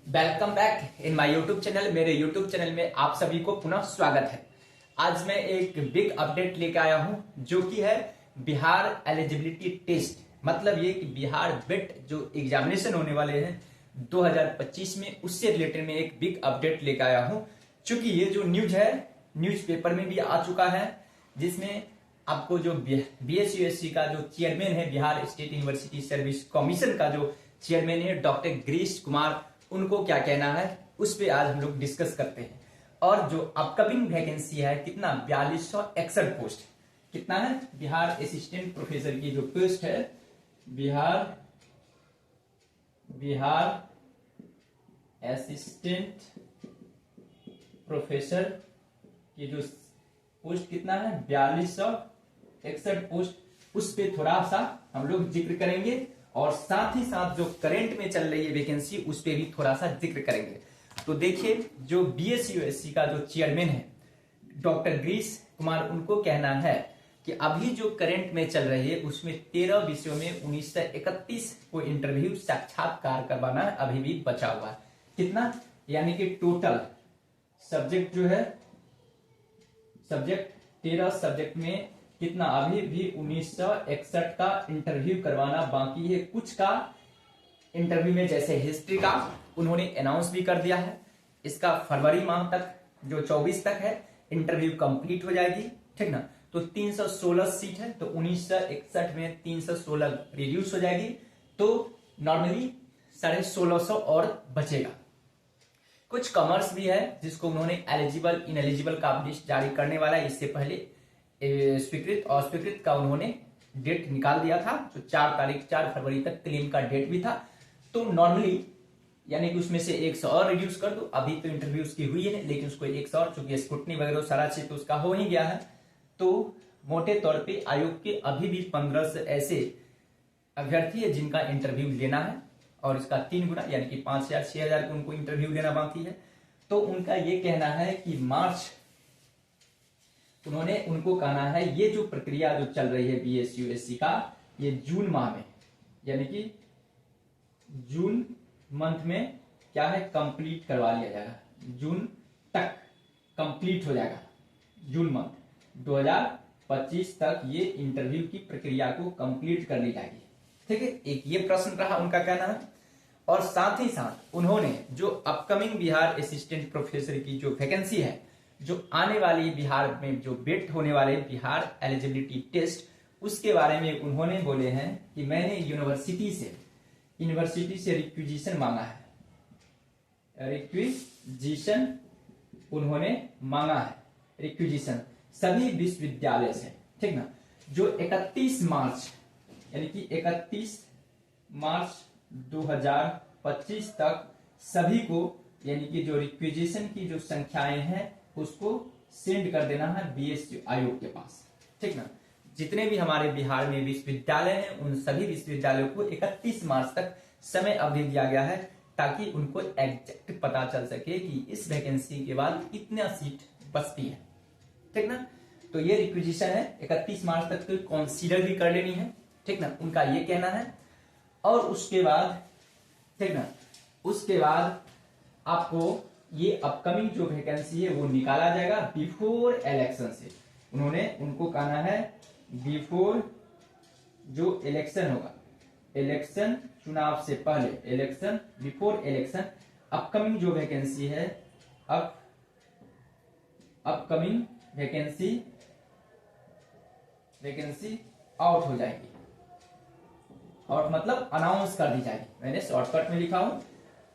Welcome back in my YouTube channel. मेरे YouTube channel में आप सभी को पुनः स्वागत है। आज मैं एक बिग अपडेट लेकर आया हूं जो कि है बिहार एलिजिबिलिटी टेस्ट। मतलब ये कि बिहार बिट जो एग्जामिनेशन होने वाले हैं 2025 में, उससे रिलेटेड में एक बिग अपडेट लेकर आया हूं। चूंकि ये जो न्यूज है न्यूज़पेपर में भी आ चुका है, जिसमें आपको जो बीएसयूएससी का जो चेयरमैन है, Bihar state university service commission का जो चेयरमैन है डॉक्टर गिरीश कुमार, उनको क्या कहना है उस पे आज हम लोग डिस्कस करते हैं। और जो अपकमिंग वैकेंसी है कितना 4261 पोस्ट कितना है बिहार असिस्टेंट प्रोफेसर की जो पोस्ट है, बिहार असिस्टेंट प्रोफेसर की जो पोस्ट कितना है 4261 पोस्ट, उस पे थोड़ा सा हम लोग जिक्र करेंगे और साथ ही साथ जो करंट में चल रही है वैकेंसी उस पे भी थोड़ा सा जिक्र करेंगे। तो देखिए, जो बीएसयूएससी का जो चेयरमैन है डॉक्टर गिरीश कुमार, उनको कहना है कि अभी जो करंट में चल रही है उसमें 13 विषयों में 1931 को इंटरव्यू साक्षात्कार करवाना अभी भी बचा हुआ है। कितना, यानी कि टोटल सब्जेक्ट जो है सब्जेक्ट 13 सब्जेक्ट में कितना अभी भी 1961 का इंटरव्यू करवाना बाकी है। कुछ का इंटरव्यू में, जैसे हिस्ट्री का, उन्होंने अनाउंस भी कर दिया है। इसका फरवरी माह तक जो 24 तक है इंटरव्यू कंप्लीट हो जाएगी, ठीक ना। तो 316 सीट है, तो 1961 में 316 रिड्यूस हो जाएगी, तो नॉर्मली 1650 और बचेगा। कुछ कॉमर्स भी है जिसको उन्होंने एलिजिबल इनएलिजिबल का लिस्ट जारी करने वाला है। इससे पहले स्वीकृत और अस्वीकृत का उन्होंने डेट निकाल दिया था, जो 4 फरवरी तक क्लेम का डेट भी था। तो नॉर्मली यानी कि उसमें से 100 और रिड्यूस कर दो। अभी तो इंटरव्यू उसकी हुई है, लेकिन उसको 100 और, चूंकि स्क्रूटनी वगैरह सारा चीज तो उसका हो ही गया है। तो मोटे तौर पे आयोग के अभी भी 15 से ऐसे अभ्यर्थी है जिनका इंटरव्यू लेना है, और इसका 3 गुना यानी कि 5000 6000 को उनको इंटरव्यू लेना बाकी है। तो उनका ये कहना है कि उनको कहना है ये जो प्रक्रिया जो चल रही है बीएसयूएससी का, ये जून माह में यानी कि जून मंथ में क्या है कंप्लीट करवा लिया जाएगा। जून तक कंप्लीट हो जाएगा, जून मंथ 2025 तक ये इंटरव्यू की प्रक्रिया को कंप्लीट कर ली जाएगी, ठीक है। एक ये प्रश्न रहा उनका कहना है। और साथ ही साथ उन्होंने जो अपकमिंग बिहार असिस्टेंट प्रोफेसर की जो वैकेंसी है, जो आने वाली बिहार में जो बिट होने वाले बिहार एलिजिबिलिटी टेस्ट, उसके बारे में उन्होंने बोले हैं कि मैंने यूनिवर्सिटी से रिक्विजिशन मांगा है। रिक्विजिशन उन्होंने मांगा है, रिक्विजिशन सभी विश्वविद्यालय से, ठीक ना। जो 31 मार्च यानी कि 31 मार्च 2025 तक सभी को, यानी कि जो रिक्विजिशन की जो संख्याएं हैं उसको सेंड कर देना है बीएसयू आयोग के पास, ठीक ना। जितने भी हमारे बिहार में विश्वविद्यालय हैं उन सभी विश्वविद्यालयों को 31 मार्च तक समय अवधि दिया गया है, ताकि उनको एग्जैक्ट पता चल सके कि इस वैकेंसी के बाद कितना सीट बचती है, ठीक ना। तो ये रिक्विजिशन है 31 मार्च तक तो कंसीडर भी कर लेनी है, ठीक ना, उनका ये कहना है। और उसके बाद, ठीक ना, उसके बाद आपको ये अपकमिंग जो वैकेंसी है वो निकाला जाएगा बिफोर इलेक्शन से। उनको कहना है बिफोर जो इलेक्शन होगा, इलेक्शन चुनाव से पहले, इलेक्शन बिफोर इलेक्शन अपकमिंग जो वैकेंसी है, अपकमिंग वैकेंसी आउट हो जाएगी, और मतलब अनाउंस कर दी जाएगी। मैंने शॉर्टकट में लिखा हूं,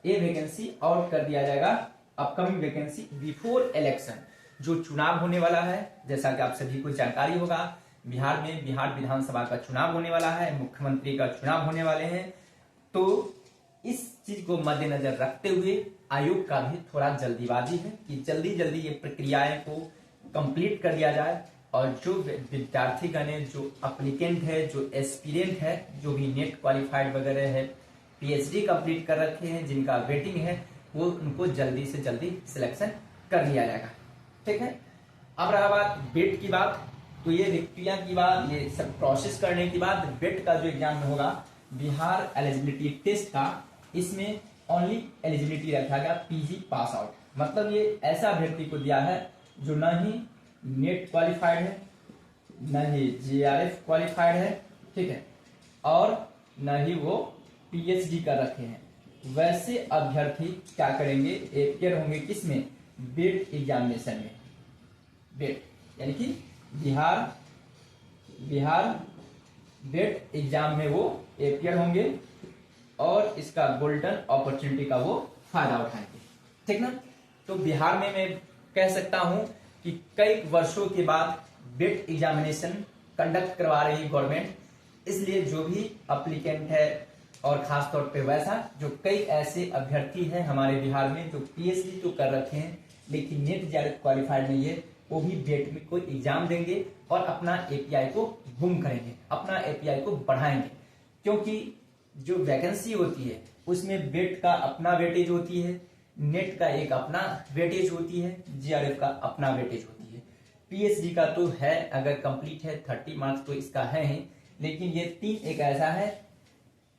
ये वैकेंसी आउट कर दिया जाएगा, अपकमिंग वैकेंसी बिफोर इलेक्शन जो चुनाव होने वाला है। जैसा कि आप सभी को जानकारी होगा, बिहार में बिहार विधानसभा का चुनाव होने वाला है, मुख्यमंत्री का चुनाव होने वाले हैं। तो इस चीज को मद्देनजर रखते हुए आयोग का भी थोड़ा जल्दीबाजी है कि जल्दी ये प्रक्रियाएं को कंप्लीट कर दिया जाए, और जो विद्यार्थीगण है, जो अप्लीकेंट है, जो एस्पिरेंट है, जो भी नेट क्वालिफाइड वगैरह है, पीएचडी कंप्लीट कर रखे हैं, जिनका वेटिंग है, वो उनको जल्दी से जल्दी सिलेक्शन कर लिया जाएगा, ठीक है। अब रहा बात बेट की बात, तो ये रिक्तियां की बात, ये सब प्रोसेस करने के बाद बेट का जो एग्जाम होगा बिहार एलिजिबिलिटी टेस्ट का, इसमें ओनली एलिजिबिलिटी रखा गया पीजी पास आउट, मतलब ये ऐसा अभ्यर्थी को दिया है जो न ही नेट क्वालिफाइड है, न ही जेआरएफ क्वालिफाइड है, ठीक है, और न ही वो पीएचडी कर रखे हैं। वैसे अभ्यर्थी क्या करेंगे, अपियर होंगे किसमें, बेट एग्जामिनेशन में। बेट यानी कि बिहार बेट एग्जाम में वो अपियर होंगे और इसका गोल्डन अपॉर्चुनिटी का वो फायदा उठाएंगे, ठीक ना। तो बिहार में मैं कह सकता हूं कि कई वर्षों के बाद बेट एग्जामिनेशन कंडक्ट करवा रही है गवर्नमेंट, इसलिए जो भी अप्लीकेंट है और खास तौर पे वैसा जो कई ऐसे अभ्यर्थी हैं हमारे बिहार में जो पीएचडी तो कर रखे हैं लेकिन नेट जेआरएफ क्वालिफाइड नहीं है, वो भी बेट में कोई एग्जाम देंगे और अपना एपीआई को बूम करेंगे, अपना एपीआई को बढ़ाएंगे, क्योंकि जो वैकेंसी होती है उसमें बेट का अपना वेटेज होती है, नेट का एक अपना वेटेज होती है, जेआरएफ का अपना वेटेज होती है। पीएचडी का तो है, अगर कंप्लीट है 30 मार्क्स तो इसका है ही, लेकिन ये तीन एक ऐसा है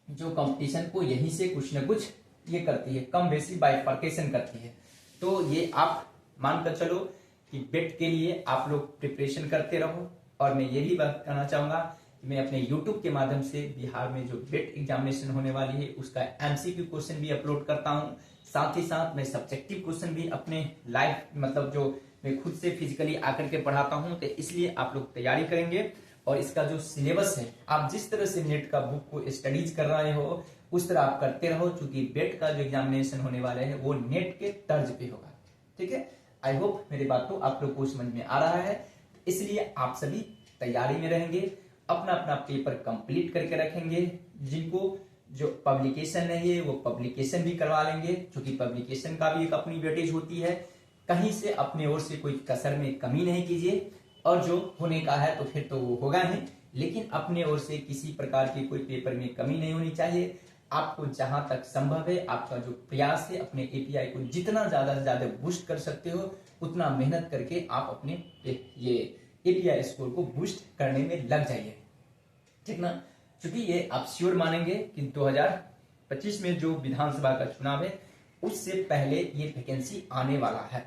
जो कंपटीशन को यहीं से कुछ न कुछ ये करती है, कम बेसी बाइफर्केशन करती है। तो ये आप मानकर चलो कि बेट के लिए आप लोग प्रिपरेशन करते रहो। और मैं ये भी बात कहना चाहूंगा कि मैं अपने YouTube के माध्यम से बिहार में जो बेट एग्जामिनेशन होने वाली है उसका एमसीक्यू क्वेश्चन भी अपलोड करता हूँ, साथ ही साथ मैं सब्जेक्टिव क्वेश्चन भी अपने लाइव मतलब जो मैं खुद से फिजिकली आकर के पढ़ाता हूँ, तो इसलिए आप लोग तैयारी करेंगे। और इसका जो सिलेबस है, आप जिस तरह से नेट का बुक को स्टडीज कर रहे हो उस तरह आप करते रहो, क्योंकि बेट का जो एग्जामिनेशन होने वाला है वो नेट के तर्ज पे होगा, ठीक है। आई होप मेरी बात तो आप लोग को समझ में आ रहा है, इसलिए आप सभी तैयारी में रहेंगे, अपना अपना पेपर कंप्लीट करके रखेंगे। जिनको जो पब्लिकेशन नहीं है वो पब्लिकेशन भी करवा लेंगे, क्योंकि पब्लिकेशन का भी एक अपनी वेटेज होती है। कहीं से अपने ओर से कोई कसर में कमी नहीं कीजिए, और जो होने का है तो फिर तो वो होगा ही, लेकिन अपने ओर से किसी प्रकार की कोई पेपर में कमी नहीं होनी चाहिए। आपको जहां तक संभव है आपका जो प्रयास है अपने एपीआई को जितना ज्यादा से ज्यादा बूस्ट कर सकते हो उतना मेहनत करके आप अपने ये एपीआई स्कोर को बूस्ट करने में लग जाइए, ठीक ना। क्योंकि ये आप श्योर मानेंगे कि 2025 में जो विधानसभा का चुनाव है उससे पहले ये वैकेंसी आने वाला है,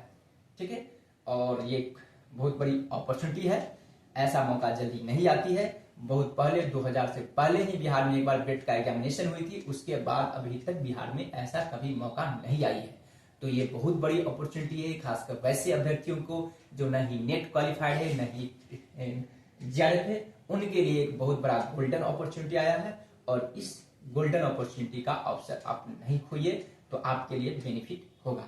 ठीक है। और ये बहुत बड़ी अपॉर्चुनिटी है, ऐसा मौका जल्दी नहीं आती है। बहुत पहले 2000 से पहले ही बिहार में एक बार बेट का एग्जामिनेशन हुई थी, उसके बाद अभी तक बिहार में ऐसा कभी मौका नहीं आई है। तो ये बहुत बड़ी अपॉर्चुनिटी है, खासकर वैसे अभ्यर्थियों को जो न ही नेट क्वालिफाइड है न ही जेआरएफ है, उनके लिए एक बहुत बड़ा गोल्डन अपॉर्चुनिटी आया है। और इस गोल्डन अपॉर्चुनिटी का अवसर आप नहीं खोइए, तो आपके लिए बेनिफिट होगा।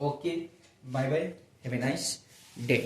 Okay, bye bye, have a nice day.